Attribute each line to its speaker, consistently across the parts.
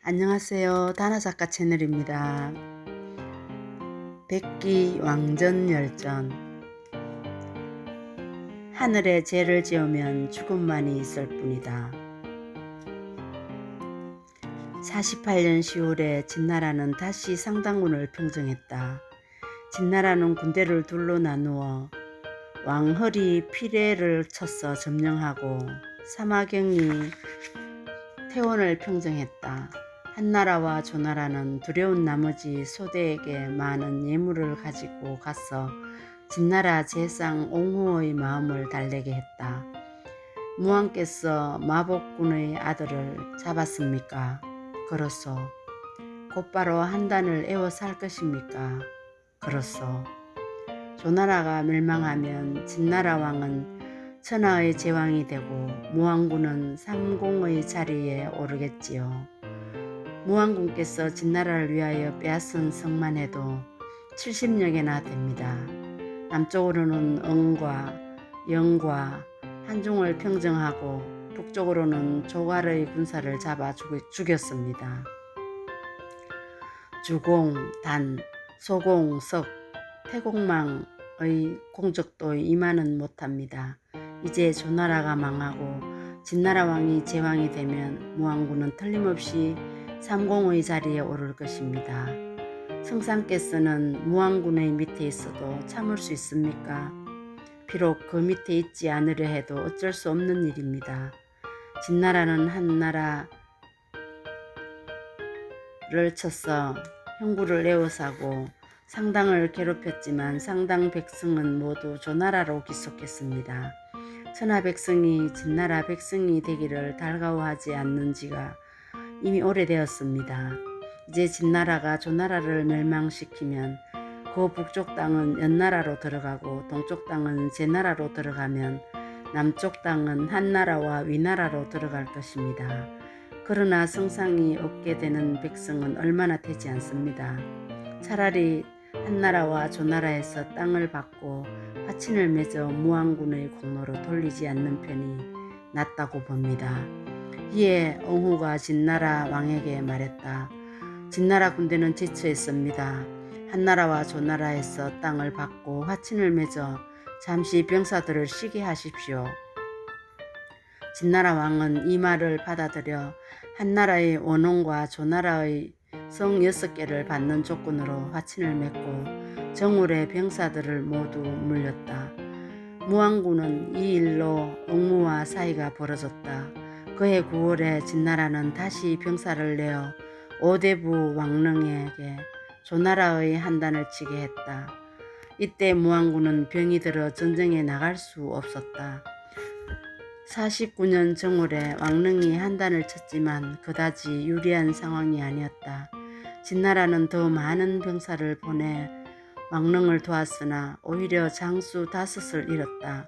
Speaker 1: 안녕하세요. 다나작가 채널입니다. 백기 왕전열전. 하늘에 죄를 지으면 죽음만이 있을 뿐이다. 48년 10월에 진나라는 다시 상당군을 평정했다. 진나라는 군대를 둘로 나누어 왕허리 피레를 쳐서 점령하고 사마경이 태원을 평정했다. 한나라와 조나라는 두려운 나머지 소대에게 많은 예물을 가지고 가서 진나라 제상 옹호의 마음을 달래게 했다. 무왕께서 마복군의 아들을 잡았습니까? 그렇소. 곧바로 한단을 에워 살 것입니까? 그렇소. 조나라가 멸망하면 진나라 왕은 천하의 제왕이 되고 무왕군은 삼공의 자리에 오르겠지요. 무왕군께서 진나라를 위하여 빼앗은 성만 해도 70여 개나 됩니다. 남쪽으로는 응과 영과 한중을 평정하고 북쪽으로는 조괄의 군사를 잡아 죽였습니다. 주공, 단, 소공, 석, 태공망의 공적도 이만은 못합니다. 이제 조나라가 망하고 진나라 왕이 제왕이 되면 무왕군은 틀림없이 삼공의 자리에 오를 것입니다. 성상께서는 무왕군의 밑에 있어도 참을 수 있습니까? 비록 그 밑에 있지 않으려 해도 어쩔 수 없는 일입니다. 진나라는 한나라를 쳐서 형구를 에워싸고 상당을 괴롭혔지만 상당 백성은 모두 조나라로 귀속했습니다. 천하 백성이 진나라 백성이 되기를 달가워하지 않는 지가 이미 오래되었습니다. 이제 진나라가 조나라를 멸망시키면 그 북쪽 땅은 연나라로 들어가고 동쪽 땅은 제나라로 들어가면 남쪽 땅은 한나라와 위나라로 들어갈 것입니다. 그러나 성상이 없게 되는 백성은 얼마나 되지 않습니다. 차라리 한나라와 조나라에서 땅을 받고 화친을 맺어 무왕군의 공로로 돌리지 않는 편이 낫다고 봅니다. 이에 응후가 진나라 왕에게 말했다. 진나라 군대는 지체했습니다. 한나라와 조나라에서 땅을 받고 화친을 맺어 잠시 병사들을 쉬게 하십시오. 진나라 왕은 이 말을 받아들여 한나라의 원혼과 조나라의 성 6개를 받는 조건으로 화친을 맺고 정월의 병사들을 모두 물렸다. 무왕군은 이 일로 응무와 사이가 벌어졌다. 그해 9월에 진나라는 다시 병사를 내어 오대부 왕릉에게 조나라의 한단을 치게 했다. 이때 무왕군은 병이 들어 전쟁에 나갈 수 없었다. 49년 정월에 왕릉이 한단을 쳤지만 그다지 유리한 상황이 아니었다. 진나라는 더 많은 병사를 보내 왕릉을 도왔으나 오히려 장수 5을 잃었다.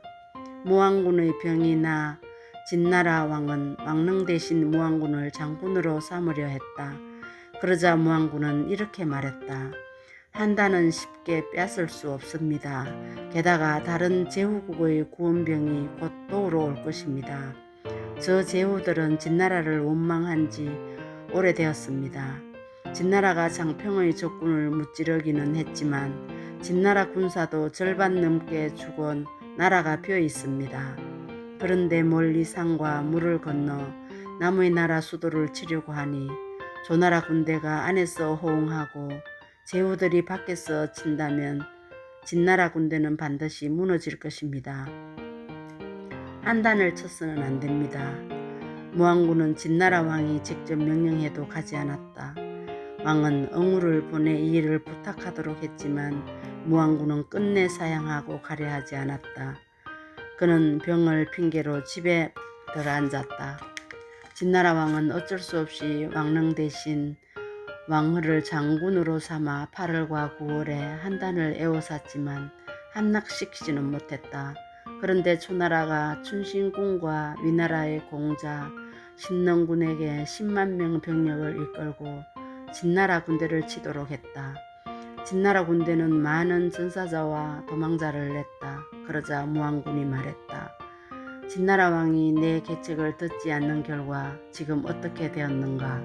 Speaker 1: 무왕군의 병이 나 진나라 왕은 왕릉 대신 무왕군을 장군으로 삼으려 했다. 그러자 무왕군은 이렇게 말했다. 한단은 쉽게 뺏을 수 없습니다. 게다가 다른 제후국의 구원병이 곧 도우러 올 것입니다. 저 제후들은 진나라를 원망한 지 오래되었습니다. 진나라가 장평의 적군을 무찌르기는 했지만 진나라 군사도 절반 넘게 죽어 나라가 비어 있습니다. 그런데 멀리 산과 물을 건너 남의 나라 수도를 치려고 하니 조나라 군대가 안에서 호응하고 제후들이 밖에서 친다면 진나라 군대는 반드시 무너질 것입니다. 한단을 쳐서는 안 됩니다. 무왕군은 진나라 왕이 직접 명령해도 가지 않았다. 왕은 응우를 보내 이 일을 부탁하도록 했지만 무왕군은 끝내 사양하고 가려 하지 않았다. 그는 병을 핑계로 집에 들어앉았다. 진나라 왕은 어쩔 수 없이 왕릉 대신 왕허를 장군으로 삼아 8월과 9월에 한단을 에워쌌지만 함락시키지는 못했다. 그런데 초나라가 춘신군과 위나라의 공자 신능군에게 10만 명 병력을 이끌고 진나라 군대를 치도록 했다. 진나라 군대는 많은 전사자와 도망자를 냈다. 그러자 무왕군이 말했다. 진나라 왕이 내 계책을 듣지 않는 결과 지금 어떻게 되었는가?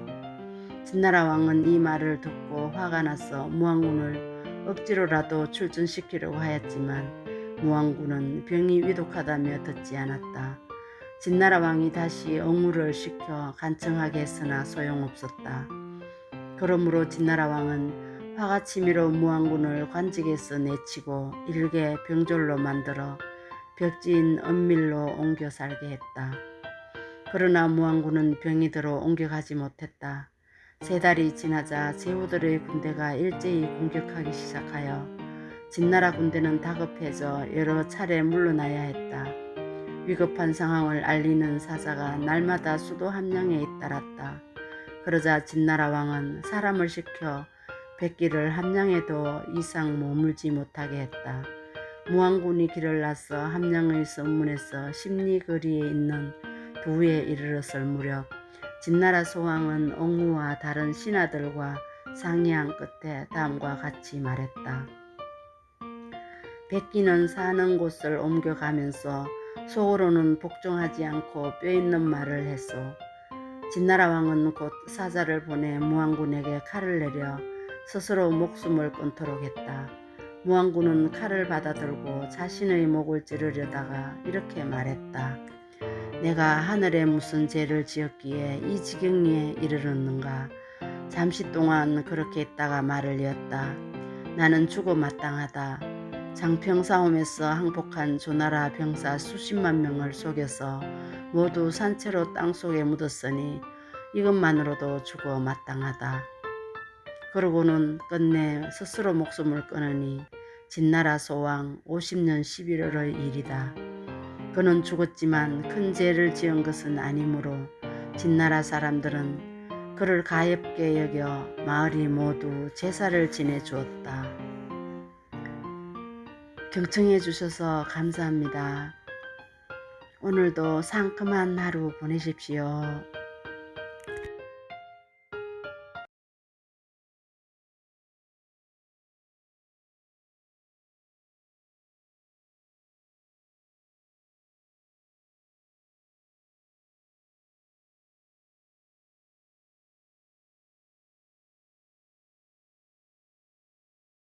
Speaker 1: 진나라 왕은 이 말을 듣고 화가 나서 무왕군을 억지로라도 출전시키려고 하였지만 무왕군은 병이 위독하다며 듣지 않았다. 진나라 왕이 다시 억무를 시켜 간청하게 했으나 소용없었다. 그러므로 진나라 왕은 화가 치밀어 무왕군을 관직에서 내치고 일개 병졸로 만들어 벽지인 은밀로 옮겨 살게 했다. 그러나 무왕군은 병이 들어 옮겨가지 못했다. 3달이 지나자 제후들의 군대가 일제히 공격하기 시작하여 진나라 군대는 다급해져 여러 차례 물러나야 했다. 위급한 상황을 알리는 사자가 날마다 수도 함량에 잇따랐다. 그러자 진나라 왕은 사람을 시켜 백기를 함량에 더 이상 머물지 못하게 했다. 무왕군이 길을 나서 함량의 성문에서 십리거리에 있는 도에 이르렀을 무렵 진나라 소왕은 옥무와 다른 신하들과 상의한 끝에 다음과 같이 말했다. 백기는 사는 곳을 옮겨가면서 속으로는 복종하지 않고 뼈있는 말을 했소. 진나라 왕은 곧 사자를 보내 무왕군에게 칼을 내려 스스로 목숨을 끊도록 했다. 무왕군은 칼을 받아들고 자신의 목을 찌르려다가 이렇게 말했다. 내가 하늘에 무슨 죄를 지었기에 이 지경에 이르렀는가. 잠시 동안 그렇게 있다가 말을 이었다. 나는 죽어 마땅하다. 장평싸움에서 항복한 조나라 병사 수십만 명을 속여서 모두 산채로 땅속에 묻었으니 이것만으로도 죽어 마땅하다. 그러고는 끝내 스스로 목숨을 끊으니 진나라 소왕 50년 11월의 일이다. 그는 죽었지만 큰 죄를 지은 것은 아니므로 진나라 사람들은 그를 가엾게 여겨 마을이 모두 제사를 지내주었다. 경청해 주셔서 감사합니다. 오늘도 상큼한 하루 보내십시오.